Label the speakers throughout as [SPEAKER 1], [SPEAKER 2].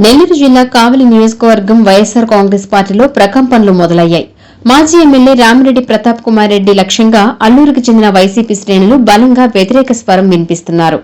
[SPEAKER 1] నెల్లూరు జిల్లా కావలి నియోజకవర్గం వైఎస్సార్ కాంగ్రెస్ పార్టీలో ప్రకంపనలు మొదలయ్యాయి. మాజీ ఎమ్మెల్యే రామిరెడ్డి ప్రతాప్ కుమార్ రెడ్డి లక్ష్యంగా అల్లూరుకు చెందిన వైసీపీ శ్రేణులు బలంగా వ్యతిరేక స్వరం వినిపిస్తున్నారు.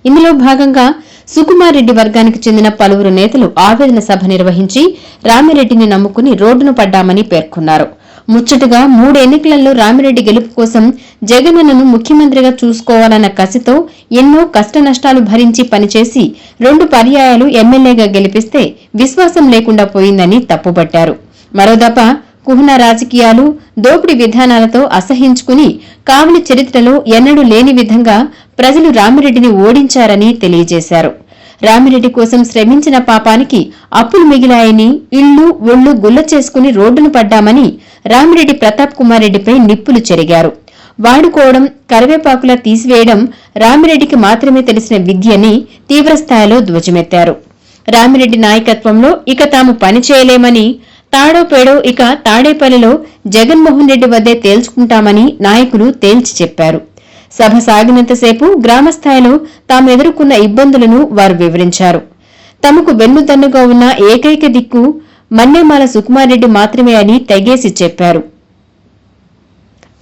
[SPEAKER 1] ఇందులో భాగంగా సుకుమార్ రెడ్డి వర్గానికి చెందిన పలువురు నేతలు ఆవేదన సభ నిర్వహించి రామిరెడ్డిని నమ్ముకుని రోడ్డును పడ్డామని పేర్కొన్నారు. ముచ్చటగా 3 ఎన్నికలలో రామిరెడ్డి గెలుపు కోసం జగనన్నను ముఖ్యమంత్రిగా చూసుకోవాలన్న కసితో ఎన్నో కష్టనష్టాలు భరించి పనిచేసి 2 పర్యాయాలు ఎమ్మెల్యేగా గెలిపిస్తే విశ్వాసం లేకుండా పోయిందని తప్పుబట్టారు. మరోదప కుహన రాజకీయాలు, దోపిడీ విధానాలతో అసహించుకుని కావలి చరిత్రలో ఎన్నడూ లేని విధంగా ప్రజలు రామిరెడ్డిని ఓడించారని తెలియజేశారు. రామిరెడ్డి కోసం శ్రమించిన పాపానికి అప్పులు మిగిలాయని, ఇళ్లు ఒళ్లు గుల్ల చేసుకుని రోడ్డును పడ్డామని రామిరెడ్డి ప్రతాప్ కుమార్ రెడ్డిపై నిప్పులు చెరిగారు. వాడుకోవడం, కరివేపాకులా తీసివేయడం రామిరెడ్డికి మాత్రమే తెలిసిన విద్యని తీవ్రస్థాయిలో ధ్వజమెత్తారు. రామిరెడ్డి నాయకత్వంలో ఇక తాము పనిచేయలేమని, తాడో పేడో ఇక తాడేపల్లిలో జగన్మోహన్ రెడ్డి వద్దే తేల్చుకుంటామని నాయకులు తేల్చి చెప్పారు. సభ సాగినంతసేపు గ్రామస్థాయిలో తాము ఎదుర్కొన్న ఇబ్బందులను వారు వివరించారు. తమకు వెన్నుదన్నుగా ఉన్న ఏకైక దిక్కు మన్నేమాల సుకుమార్ రెడ్డి మాత్రమే అని తెగేసి చెప్పారు.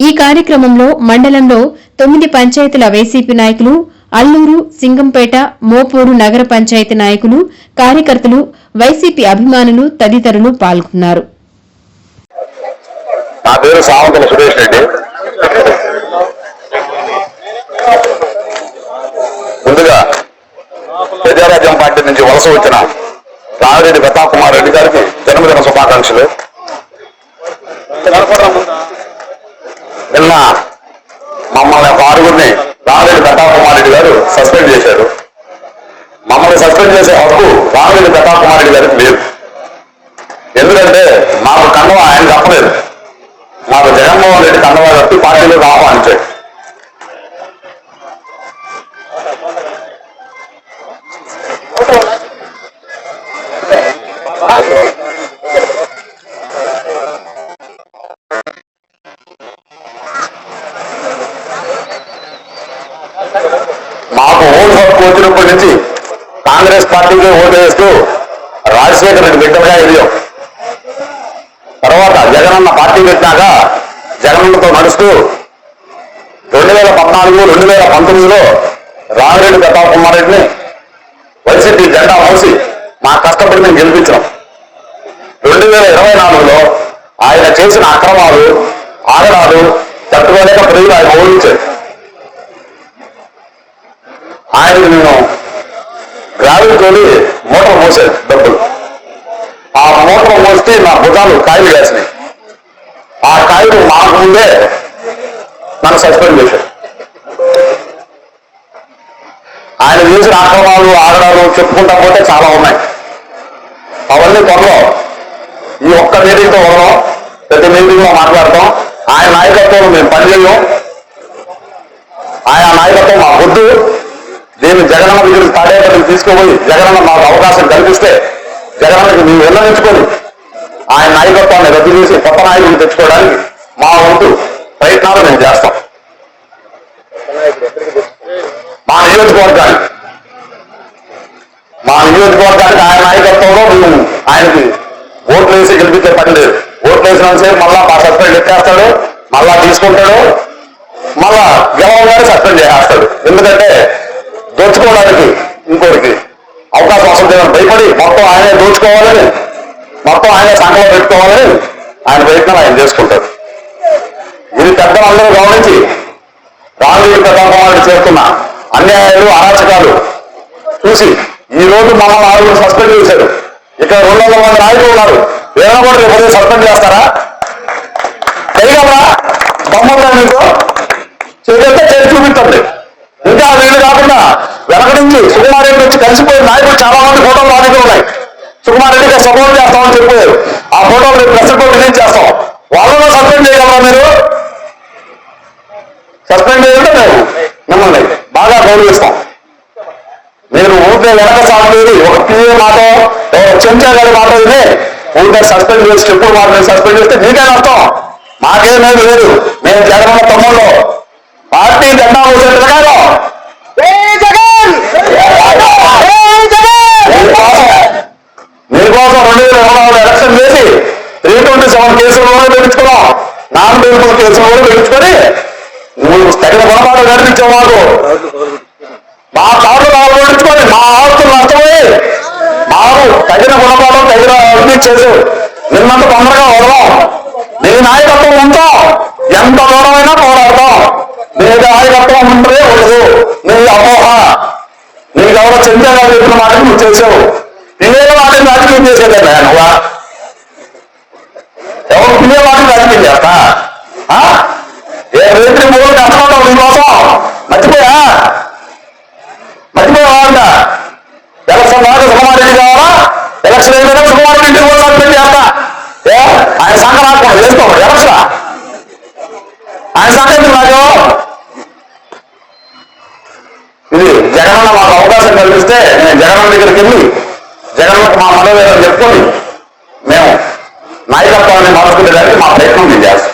[SPEAKER 1] ఈ కార్యక్రమంలో మండలంలో 9 పంచాయతీల వైసీపీ నాయకులు, అల్లూరు, సింగంపేట, మోపూరు నగర పంచాయతీ నాయకులు, కార్యకర్తలు, వైసీపీ అభిమానులు తదితరులు పాల్గొన్నారు.
[SPEAKER 2] నా పేరు సావంతుల సురేష్ రెడ్డి. ముందుగా ప్రజారాజ్యం పార్టీ నుంచి వలస వచ్చిన రామిరెడ్డి ప్రతాప్ కుమార్ రెడ్డి గారికి జన్మదిన శుభాకాంక్షలు. నిన్న మమ్మల్ని 6గురిని రామిరెడ్డి ప్రతాప్ కుమార్ రెడ్డి గారు సస్పెండ్ చేశారు. మమ్మల్ని సస్పెండ్ చేసే హక్కు రామిరెడ్డి ప్రతాప్ కుమార్ రెడ్డి గారికి లేదు. ఎందుకంటే మాకు కండవ ఆయన తప్పలేదు. మాకు జగన్మోహన్ రెడ్డి కండవ కట్టి పార్టీలోకి ఆహ్వానించాడు. మాకు ఓటు హక్కు వచ్చినప్పటి నుంచి కాంగ్రెస్ పార్టీకి ఓటు వేస్తూ రాజశేఖర రెడ్డి బిడ్డగా ఎదిగాం. తర్వాత జగనన్న పార్టీ పెట్టినాక జగనన్నతో నడుస్తూ 2014, 2019లో రామిరెడ్డి ప్రతాప్ కుమార్ రెడ్డిని వైసీపీ జెండా మోసి మా కష్టపడి మేము గెలిపించాం. 2024లో ఆయన చేసిన అక్రమాలు, ఆగడాలు తట్టుకోలేక ప్రజలు ఆయన ఓడించారు. ఆయనకు నేను గ్రావెల్ తోలి మోటార్ మోసాను డబ్బులు. ఆ మోటార్ మోస్తే నా భుజాలు కాయలు వేసినాయి. ఆ కాయలు మాకు ముందే నన్ను సస్పెండ్ చేశారు. ఆయన చేసిన అక్రమాలు, ఆగడాలు చెప్పుకుంటా పోతే చాలా ఉన్నాయి. అవన్నీ త్వరలో ఈ ఒక్క మీటింగ్తో వదలం, ప్రతి మీటింగ్లో మాట్లాడతాం. ఆయన నాయకత్వంలో మేము పనిచేయం. ఆయన నాయకత్వం మా వద్దు. దీన్ని జగనన్న దగ్గరికి తాడేపల్లికి తీసుకుపోయి జగనన్న మాకు అవకాశం కల్పిస్తే జగనన్నకి మేము విన్నవించుకొని ఆయన నాయకత్వాన్ని రద్దు చేసి కొత్త నాయకులు తెచ్చుకోవడానికి మా వంతు ప్రయత్నాలు మేము చేస్తాం. మా నియోజకవర్గానికి ఆయన నాయకత్వంలో మేము ఆయనకి ఓట్లు వేసి గెలిపించే పని లేదు. ఓట్లు వేసినంతసేపు మళ్ళా మా సస్పెండ్ ఎక్కేస్తాడు, మళ్ళా తీసుకుంటాడు, మళ్ళా గెలవగానే సస్పెండ్ చేసేస్తాడు. ఎందుకంటే దోచుకోవడానికి ఇంకోరికి అవకాశం వస్తుంది భయపడి మొత్తం ఆయనే దోచుకోవాలని, మొత్తం ఆయనే సంఘంలో పెట్టుకోవాలని ఆయన ప్రయత్నం ఆయన చేసుకుంటాడు. ఇది పెద్దలందరూ గమనించి రామిరెడ్డి ప్రతాప్ కుమార్ రెడ్డి చేస్తున్న అన్యాయాలు, అరాచకాలు చూసి ఈ రోజు మమ్మల్ని 6 సస్పెండ్ చేశారు. ఇక్కడ 200 మంది నాయకులు ఉన్నారు. ఏమైనా కూడా రేపు సస్పెండ్ చేస్తారా? చేయగలరా? దమ్ముందా మీకు? చేస్తే చేసి చూపించండి. ఇంకా వీళ్ళు కాకుండా వెనక నుంచి సుకుమార్ రెడ్డి వచ్చి కలిసిపోయిన నాయకులు చాలా మంది ఫోటోలు మా దగ్గర ఉన్నాయి. సుకుమార్ రెడ్డికి సపోర్ట్ చేస్తామని చెప్పారు. ఆ ఫోటోలు రేపు ప్రెస్ రిపోర్ట్ రిలీజ్ చేస్తాం. వాళ్ళలో సస్పెండ్ చేయగలరా మీరు? సస్పెండ్ చేయాలంటే మేము మిమ్మల్ని బాగా గౌరవిస్తాం. మీరు ఊరికే వెనక సాగుతుంది ఒక పిఏ మాట, ఒక చెంచా గారి మాట విని ఊరికే సస్పెండ్ చేసి ఎప్పుడు మాట సస్పెండ్ చేస్తే మీకే అర్థం. మాకేమేమి లేదు. మేము జగనన్న తమ్ముళ్ళు పార్టీ జెండా మోసే ప్రకారం చేసావు మాకు మా కార్లు పట్టించుకోండి మా ఆస్తులు నష్టపోయి మాకు తగిన గుణపాఠం తగిన అభివృద్ధి చేసావు నిన్నంత తొందరగా వదలం నీ నాయకత్వం ఉంటాం ఎంత దూరమైనా పోరాడతాం నీ నాయకత్వం ఉంటే ఉండదు నీ అపోహ నీకెవరో చంద్రగా చెప్పిన మాట నువ్వు చేసావు పిల్లల వాటిని రాజకీయం చేసేదా నువ్వా ఎవరు పిల్లల వాటిని రాజకీయం చేస్తా ఏ రైతులు మూడు కష్టపడ్డావు నీకోసం మర్చిపోయావా ఎలక్షన్ దాకా సుకుమారెడ్డి కావాలా ఎలక్షన్ అయిపోయినా సుకుమారెడ్డి కోసం పెట్టి చేస్తా ఆయన సంఘ రాకుండా చేసుకోండి ఎలక్షన్ ఆయన సంఘం నాకు ఇది జగనన్న మాకు అవకాశం కల్పిస్తే నేను జగనన్న దగ్గరికి వెళ్ళి జగన్కి మా మనోవేదన చెప్పుకొని మేము నాయకత్వాన్ని మార్చుకునేదానికి మా ప్రయత్నం నేను చేస్తాం.